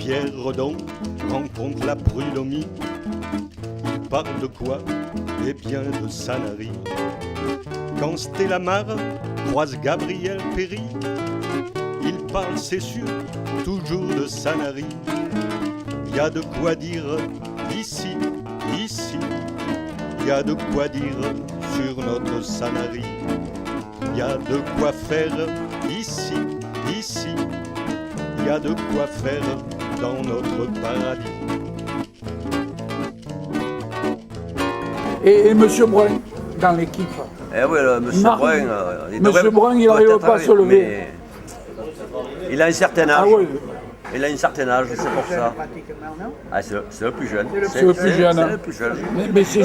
Pierre Redon rencontre la prud'homie. Il parle de quoi? Eh bien de Sanary. Quand Stella Maris croise Gabriel Péry, il parle, c'est sûr, toujours de Sanary. Y a de quoi dire ici, ici. Y a de quoi dire sur notre Sanary. Y a de quoi faire ici, ici. Y a de quoi faire dans notre paradis. Et M. Brun, dans l'équipe. Eh oui, M. Brun, Monsieur Brun, il n'arrive pas à se lever. Il a un certain âge. Ah oui. Il a un certain âge, c'est pour ça. Ah, c'est le plus jeune. C'est le plus jeune. C'est le plus jeune. Mais c'est...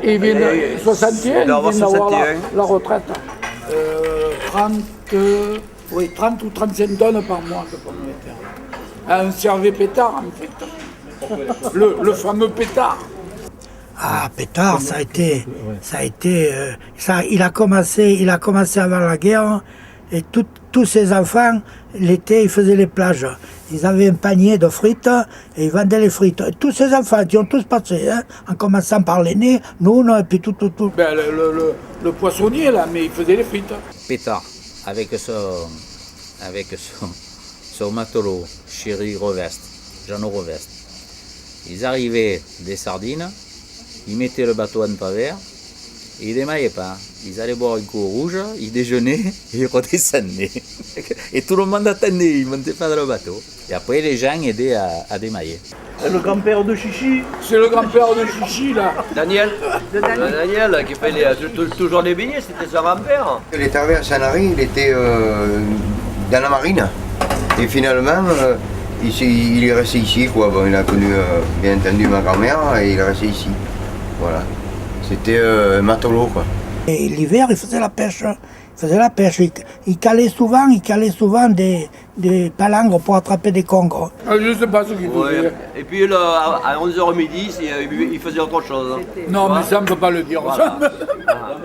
Il vient de 61, il vient d'avoir la retraite. 30 ou 35 tonnes par mois de pommes de terre. Un cervé pétard, en fait. Le fameux pétard. Ah, pétard, il a commencé avant la guerre, et tous ses enfants, l'été, ils faisaient les plages. Ils avaient un panier de frites, et ils vendaient les frites. Et tous ces enfants, ils ont tous passé, hein, en commençant par l'aîné, nous, et puis tout. Ben, le poissonnier, là, mais il faisait les frites. Pétard, avec son matelot, Chéri Revest, Jeannot Revest. Ils arrivaient des sardines, ils mettaient le bateau en pavère, et ils démaillaient pas. Ils allaient boire un coup au rouge, ils déjeunaient, et ils redescendaient. Et tout le monde attendait, ils ne montaient pas dans le bateau. Et après, les gens aidaient à démailler. Le grand-père de Chichi. C'est le grand-père de Chichi, là. Daniel, qui fait toujours les beignets, c'était son grand-père. Il est arrivé à Sanary, il était dans la marine. Et finalement, il est resté ici, quoi. Bon, il a connu, bien entendu, ma grand-mère, et il est resté ici. Voilà. C'était un matelot, quoi. Et l'hiver, il faisait la pêche. Il calait souvent des palangres pour attraper des congres. Ah, je ne sais pas ce qu'il faisait. Ouais. Et puis là, à 11h midi, il faisait autre chose. Non, mais ça, on ne peut pas le dire. Voilà.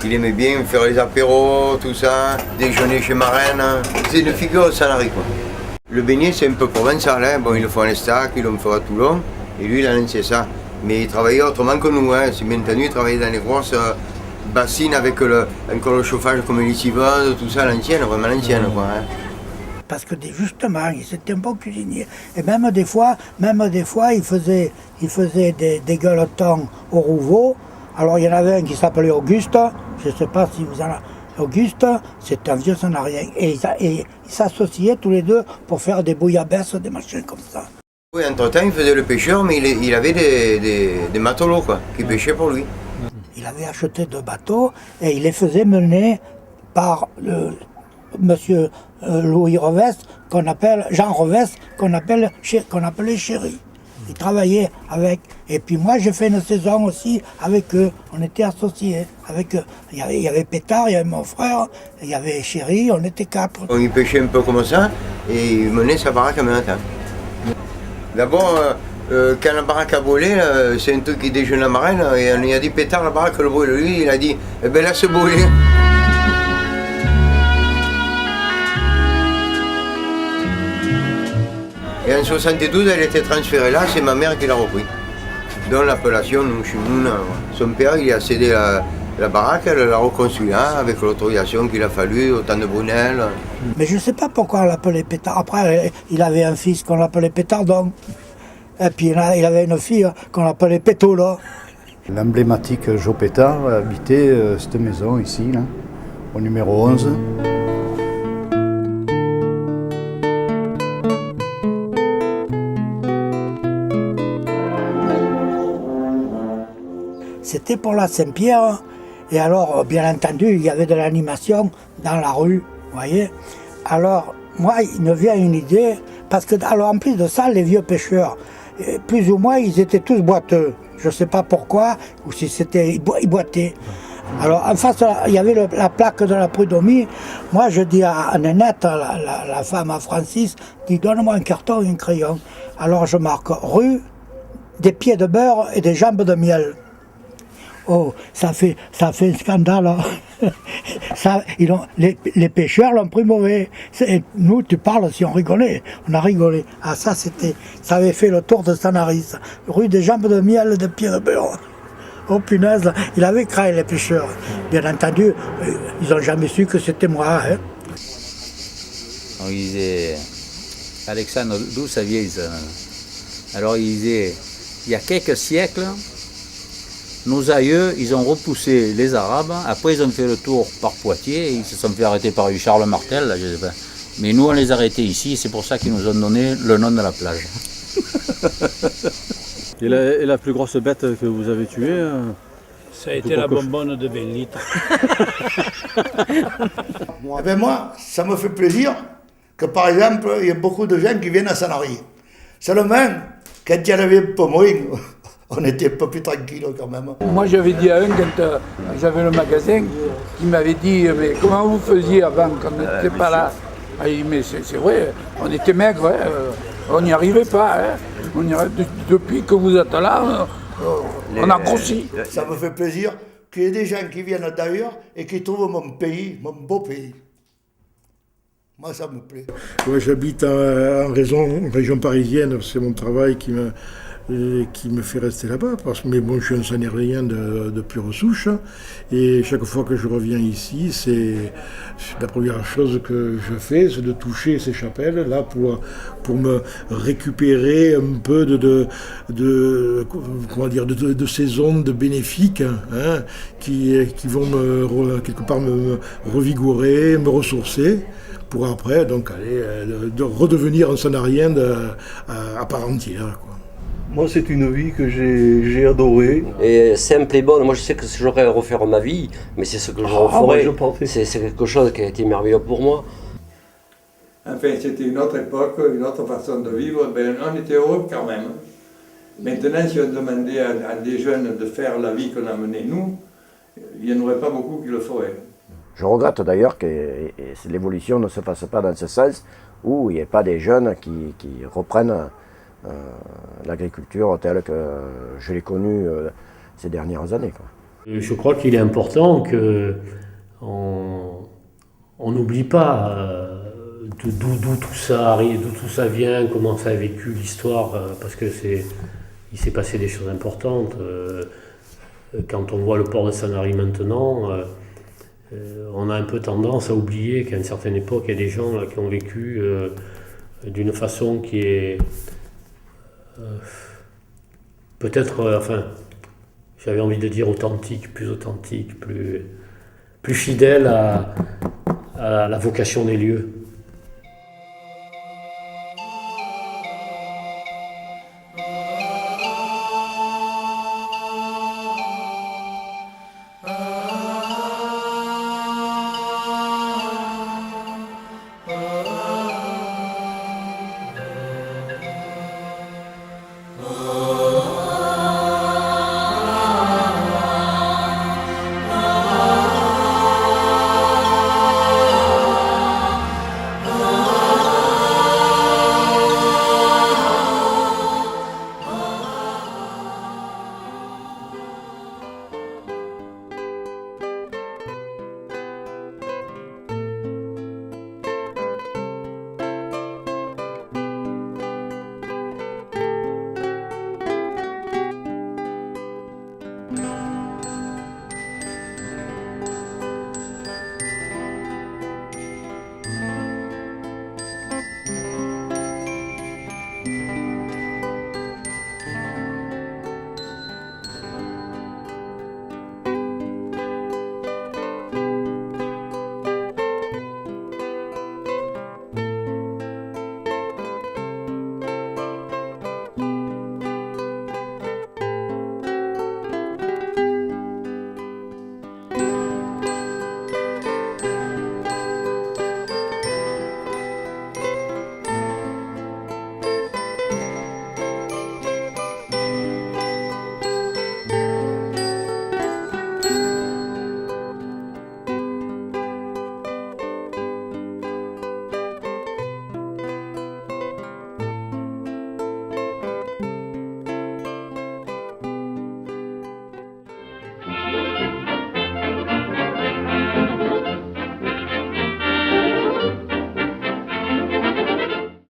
Il aimait bien faire les apéros, tout ça, déjeuner chez Marraine. C'est une figure de Sanary, quoi. Le beignet, c'est un peu provençal, hein. Bon, ils le font à l'Estac, ils le font à Toulon, et lui, il a lancé ça. Mais il travaillait autrement que nous, hein. C'est bien entendu, il travaillait dans les grosses bassines avec encore le chauffage comme les civeuses, tout ça, l'ancienne, vraiment l'ancienne, quoi. Hein. Parce que justement, c'était un bon cuisinier. Et même des fois, il faisait des gueuletons au Rouveau. Alors il y en avait un qui s'appelait Auguste, je ne sais pas si vous en avez. Auguste, c'est un vieux sanarien. Et ils s'associaient tous les deux pour faire des bouillabaisse, des machins comme ça. Oui, entre-temps, il faisait le pêcheur, mais il avait des matelots, quoi, qui pêchaient pour lui. Il avait acheté 2 bateaux et il les faisait mener par monsieur Louis Revest, Jean Revest, qu'on appelait Chéri. Il travaillait avec. Et puis moi, j'ai fait une saison aussi avec eux. On était associés avec eux. Il y avait Pétard, il y avait mon frère, il y avait Chéri, on était 4. Il pêchait un peu comme ça et il menait sa baraque en même temps. D'abord, quand la baraque a brûlé, c'est un truc qui déjeune à Marraine, et on lui a dit Pétard, la baraque le brûle. Lui, il a dit, eh ben laisse brûler. Et en 72, elle était transférée là, c'est ma mère qui l'a repris. Dans l'appellation, chez nous, son père, il a cédé la baraque, elle l'a reconstruit là, avec l'autorisation qu'il a fallu, au temps de Brunel. Mais je ne sais pas pourquoi on l'appelait Pétard. Après, il avait un fils qu'on l'appelait Pétardon. Et puis il avait une fille qu'on appelait Pétola. L'emblématique Joe Pétard habitait cette maison ici, là, au numéro 11. C'était pour la Saint-Pierre. Et alors, bien entendu, il y avait de l'animation dans la rue, vous voyez. Alors, moi, il me vient une idée, parce que, alors, en plus de ça, les vieux pêcheurs, plus ou moins, ils étaient tous boiteux. Je ne sais pas pourquoi, ou si c'était, ils boitaient. Alors, en face, il y avait la plaque de la prud'homie. Moi, je dis à Nénette, la femme à Francis, dis, donne-moi un carton et un crayon. Alors, je marque rue, des pieds de beurre et des jambes de miel. Oh, ça fait un scandale. Hein. Les pêcheurs l'ont pris mauvais. Nous, tu parles si on rigolait. On a rigolé. Ah, ça avait fait le tour de Sanary. Rue des Jambes de Miel de Pierre-de-Beurre. Oh punaise, il avait craint les pêcheurs. Bien entendu, ils n'ont jamais su que c'était moi. Hein. On disait, Alexandre, d'où ça vient ça? Alors il disait, il y a quelques siècles, nos aïeux, ils ont repoussé les Arabes, après ils ont fait le tour par Poitiers, et ils se sont fait arrêter par Charles Martel, là, je sais pas. Mais nous on les a arrêtés ici, c'est pour ça qu'ils nous ont donné le nom de la plage. Et la plus grosse bête que vous avez tuée Ça a été la bonbonne de 20 litres. Moi, ça me fait plaisir que par exemple, il y a beaucoup de gens qui viennent à Sanary. Seulement, quand il y en avait un peu moins, on était un peu plus tranquille quand même. Moi, j'avais dit à un, quand j'avais le magasin, qui m'avait dit, mais comment vous faisiez avant, quand on n'était pas là? Ah, il dit, mais c'est vrai, on était maigres, hein, on n'y arrivait pas. Hein. Depuis que vous êtes là, on a grossi. Ça me fait plaisir qu'il y ait des gens qui viennent d'ailleurs et qui trouvent mon pays, mon beau pays. Moi, ça me plaît. Moi, j'habite en région parisienne, c'est mon travail qui me fait rester là-bas. Mais bon, je suis un Sanérien de pure souche. Et chaque fois que je reviens ici, c'est la première chose que je fais, c'est de toucher ces chapelles là pour me récupérer un peu de ces ondes bénéfiques hein, qui vont quelque part me revigorer, me ressourcer. Pour après donc aller redevenir un Sanarien à part entière. Quoi. Moi, c'est une vie que j'ai adorée. Et simple et bonne. Moi, je sais que j'aurais à refaire ma vie, mais c'est ce que je referai. C'est quelque chose qui a été merveilleux pour moi. Enfin, c'était une autre époque, une autre façon de vivre. Ben, on était heureux quand même. Maintenant, si on demandait à des jeunes de faire la vie qu'on a menée nous, il n'y en aurait pas beaucoup qui le feraient. Je regrette d'ailleurs que l'évolution ne se fasse pas dans ce sens, où il n'y ait pas des jeunes qui reprennent l'agriculture telle que je l'ai connue ces dernières années. Quoi. Je crois qu'il est important qu'on n'oublie pas d'où tout ça arrive, d'où tout ça vient, comment ça a vécu l'histoire, parce que il s'est passé des choses importantes. Quand on voit le port de Sanary maintenant, on a un peu tendance à oublier qu'à une certaine époque, il y a des gens là, qui ont vécu d'une façon qui est peut-être, j'avais envie de dire authentique, plus fidèle à la vocation des lieux.